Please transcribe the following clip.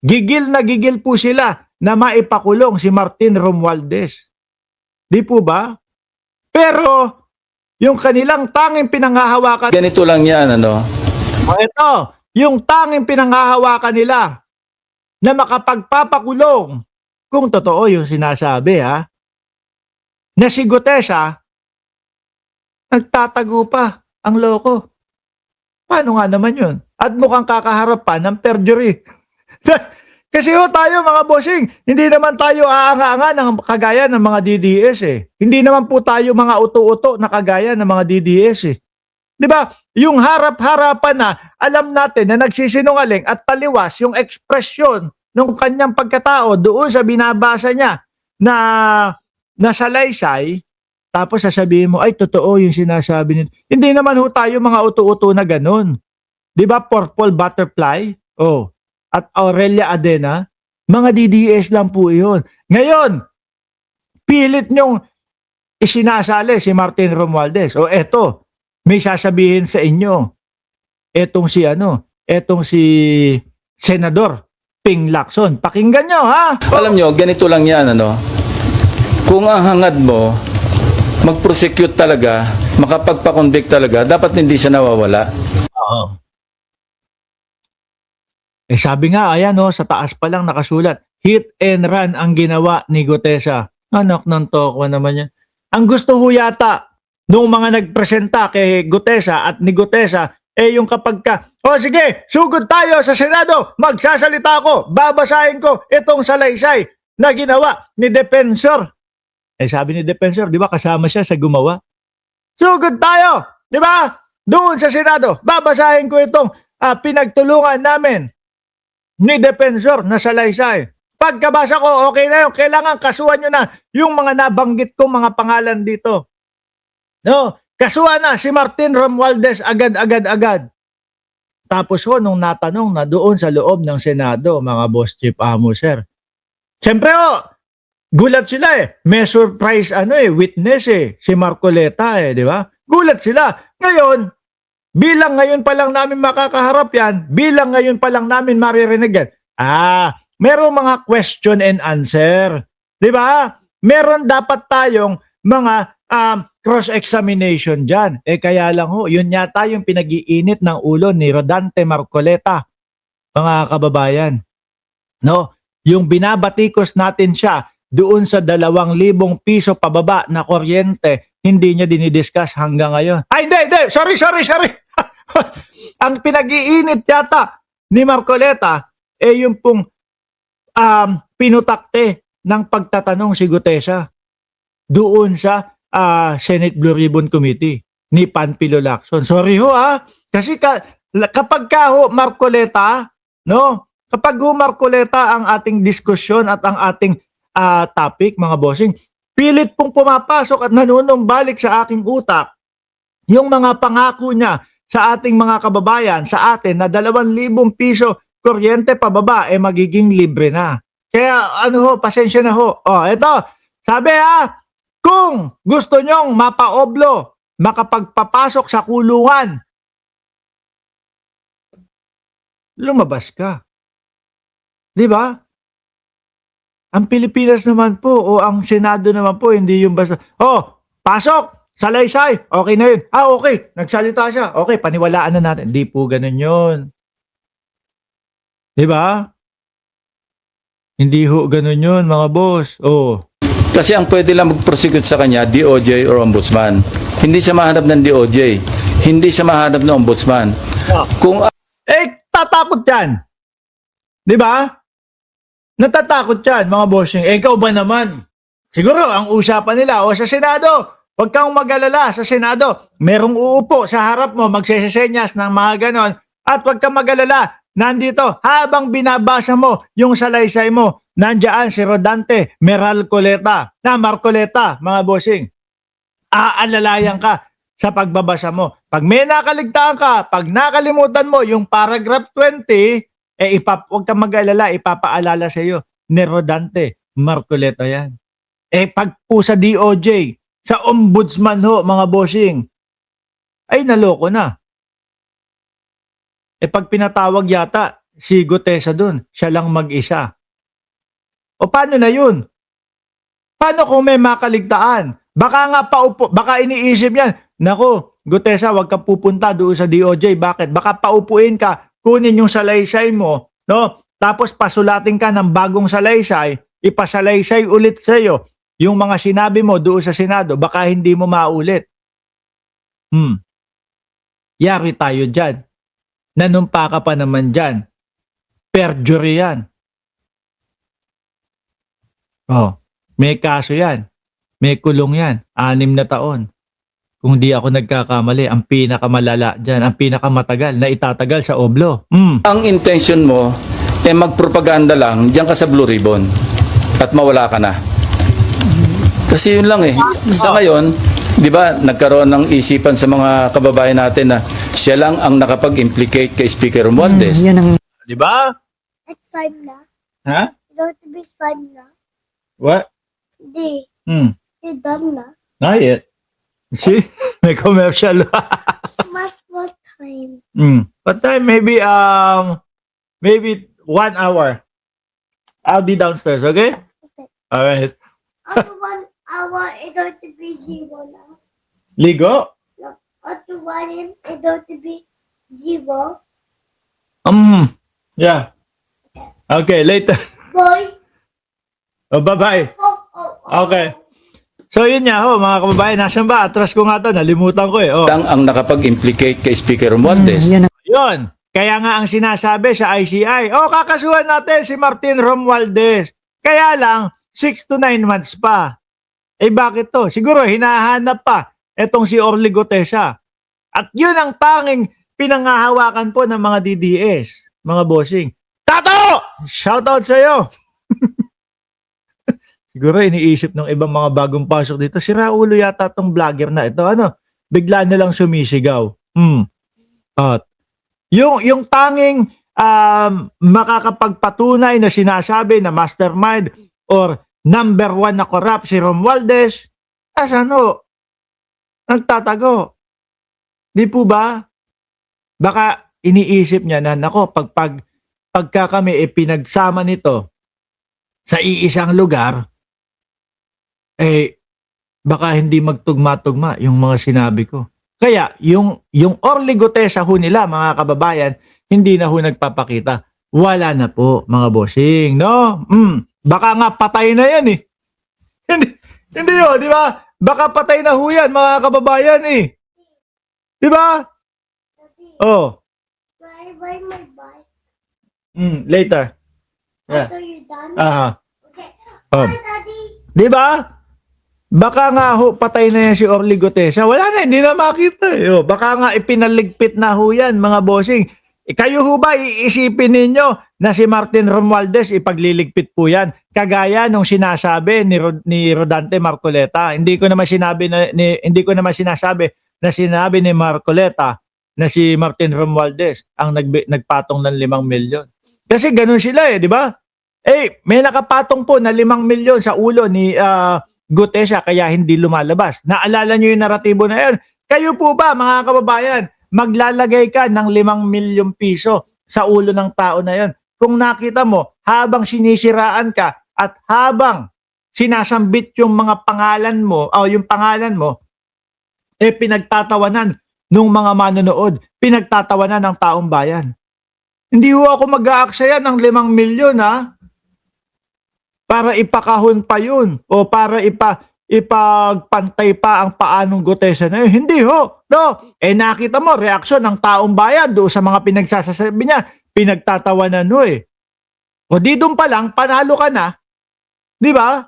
gigil na gigil po sila na maipakulong si Martin Romualdez. Di po ba? Pero yung kanilang tanging pinanghahawakan, Ganito lang yan, ano? ito, yung tanging pinanghahawakan nila na makapagpapakulong, kung totoo yung sinasabi na si Gutesa, nagtatago pa ang loko. Paano nga naman yun? At mukhang kakaharap pa ng perjury. Kasi tayo mga bossing, hindi naman tayo aanga-anga ng kagaya ng mga DDS Hindi naman po tayo mga uto-uto na kagaya ng mga DDS Di ba? Yung harap-harapan na alam natin na nagsisinungaling at taliwas yung ekspresyon ng kanyang pagkatao doon sa binabasa niya na salaysay, tapos sasabihin mo, ay totoo yung sinasabi nito. Hindi naman tayo mga uto-uto na ganun. Di ba? Purple Butterfly? At Aurelia Adena, mga DDS lang po iyon. Ngayon, pilit nyong isinasali si Martin Romualdez. Eto, may sasabihin sa inyo. Etong si Senador Ping Lacson. Pakinggan nyo, Alam nyo, ganito lang yan, ano? Kung ang hangad mo, mag-prosecute talaga, makapagpa-convict talaga, dapat hindi siya nawawala. Oo. Sabi nga, ayan sa taas pa lang nakasulat, hit and run ang ginawa ni Gutesa. Anak ng tokwa naman yan. Ang gusto ho yata nung mga nagpresenta kay Gutesa at ni Gutesa, yung kapag ka, sige, sugod tayo sa Senado, magsasalita ako, babasahin ko itong salaysay na ginawa ni Defensor. Sabi ni Defensor, di ba kasama siya sa gumawa? Sugod tayo, di ba? Doon sa Senado, babasahin ko itong pinagtulungan namin ni Defensor na salaysay. Pagkabasa ko, okay na yun. Kailangan kasuhan nyo na yung mga nabanggit kong mga pangalan dito. No, kasuhan na si Martin Romualdez agad. Tapos nung natanong na doon sa loob ng Senado, mga boss chief sir. Siyempre gulat sila May surprise witness si Marcoleta di ba? Gulat sila. Ngayon, bilang ngayon pa lang namin makakaharap yan, bilang ngayon pa lang namin maririnig yan, merong mga question and answer. Di ba? Meron dapat tayong mga cross-examination dyan. Kaya lang yun yata yung pinag-iinit ng ulo ni Rodante Marcoleta, mga kababayan. No? Yung binabatikos natin siya doon sa 2,000 piso pababa na kuryente, hindi niya dinidiscuss hanggang ngayon. Hindi. Sorry. Ang pinag-iinit yata ni Marcoleta yung pong pinutakte ng pagtatanong si Gutesa doon sa Senate Blue Ribbon Committee ni Panfilo Lacson. Sorry kasi kapag Marcoleta, no? Kapag Marcoleta ang ating diskusyon at ang ating topic, mga bossing, pilit pong pumapasok at nanunumbalik sa aking utak yung mga pangako niya sa ating mga kababayan, sa atin na 2,000 piso kuryente pababa magiging libre na. Kaya pasensya na ito, sabi kung gusto nyong mapaoblo, makapagpapasok sa kulungan, lumabas ka. Di ba? Ang Pilipinas naman po o ang Senado naman po, hindi yung basta, pasok! Salaysay, okay na yun. Okay, nagsalita siya. Okay, paniwalaan na natin. Hindi po ganun yun. Diba? Hindi ho ganun yun, mga boss. Kasi ang pwede lang mag-prosecute sa kanya, DOJ or Ombudsman. Hindi siya mahanap ng DOJ. Hindi siya mahanap ng Ombudsman. Kung tatakot yan. Diba? Natatakot yan, mga bossing. Ikaw ba naman? Siguro, ang usapan nila, sa Senado, huwag kang mag-alala sa Senado. Merong uupo sa harap mo, magsesenyas ng mga ganon. At huwag kang mag-alala, nandito, habang binabasa mo yung salaysay mo, nandiyan si Rodante Marcoleta, mga bossing. Aalalayan ka sa pagbabasa mo. Pag may nakaligtaan ka, pag nakalimutan mo yung paragraph 20, huwag kang mag-alala, ipapaalala sa iyo ni Rodante Marcoleta yan. Pag po sa DOJ, sa Ombudsman mga bossing, ay naloko na. Pag pinatawag yata si Gutesa dun. Siya lang mag-isa. O paano na yun? Paano kung may makaligtaan? Baka nga baka iniisip yan, nako, Gutesa, wag kang pupunta doon sa DOJ. Bakit? Baka paupuin ka, kunin yung salaysay mo, no? Tapos pasulatin ka ng bagong salaysay, ipasalaysay ulit sa iyo yung mga sinabi mo doon sa Senado, baka hindi mo maulit. Yari tayo dyan. Nanumpa ka pa naman dyan. Perjury yan. Oh, may kaso yan. May kulong yan. 6 na taon. Kung di ako nagkakamali, ang pinakamalala dyan, ang pinakamatagal na itatagal sa oblo. Ang intention mo, magpropaganda lang, diyan ka sa Blue Ribbon at mawala ka na. Kasi yun lang eh. Sa ngayon, di ba, nagkaroon ng isipan sa mga kababayan natin na siya lang ang nakapag-implicate kay Speaker Romualdez. Di ba? It's 5 na. Ha? Don't be 5 na. What? Hindi. You're done na. Not yet. See? May commercial. What time? What time? Maybe 1 hour. I'll be downstairs, okay? Okay. Alright. After 1 hour, it's going to be 0 na. Ligo? No. After 1 AM, it's going to be 0. Yeah. Okay, later. Boy. Oh, bye-bye. Okay. So yun nga ho, mga kababayan, nasan ba? Atras ko nga to, nalimutan ko eh. Oh. Lang ang nakapag-implicate kay Speaker Romualdez. Yun. Kaya nga ang sinasabi sa ICI, kakasuhan natin si Martin Romualdez. Kaya lang, 6 to 9 months pa. Eh bakit to? Siguro hinahanap pa etong si Orly Gutesa. At yun ang tanging pinangahawakan po ng mga DDS, mga bossing. Tato! Shoutout sa iyo. Siguro iniisip ng ibang mga bagong pasok dito, si Raulo yata tong vlogger na ito. Bigla na lang sumisigaw. At yung tanging makakapagpatunay na sinasabi na mastermind or number 1 na corrupt si Romualdez, nagtatago. Di po ba? Baka iniisip niya na, nako, pagka kami pinagsama nito sa iisang lugar, baka hindi magtugma-tugma yung mga sinabi ko. Kaya, yung Orly Gutesa ho nila, mga kababayan, hindi na ho nagpapakita. Wala na po, mga bossing, no? Baka nga patay na yan eh. Hindi ho, di ba? Baka patay na ho yan, mga kababayan eh. Di ba? Oh. Bye my bike. Later. Yeah. After you're done. Okay. Oh. Bye, Daddy. Di ba? Baka nga ho, patay na yan si Orly Gutesa. Wala na, hindi na makita eh. Baka nga ipinaligpit na ho yan, mga bossing. Kayo ho ba, iisipin ninyo na si Martin Romualdez ipagliligpit po yan? Kagaya nung sinasabi ni Rodante Marcoleta. Hindi ko naman sinasabi na sinabi ni Marcoleta na si Martin Romualdez ang nagpatong ng 5 milyon. Kasi ganun sila di ba? May nakapatong po na 5 milyon sa ulo ni Gutesa kaya hindi lumalabas. Naalala nyo yung naratibo na yun? Kayo po ba, mga kababayan, maglalagay ka ng 5 milyong piso sa ulo ng tao na yun? Kung nakita mo, habang sinisiraan ka at habang sinasambit yung mga pangalan mo, o yung pangalan mo, pinagtatawanan ng mga manonood, pinagtatawanan ng taong bayan. Hindi ho ako mag-aaksaya ng 5 milyon para ipakahon pa yun o para ipagpantay pa ang paanong Gutesa na yun. Hindi ho. No. Nakita mo, reaksyon ng taong bayan doon sa mga pinagsasasabi niya, pinagtatawanan ho O di doon pa lang, panalo ka na. Di ba?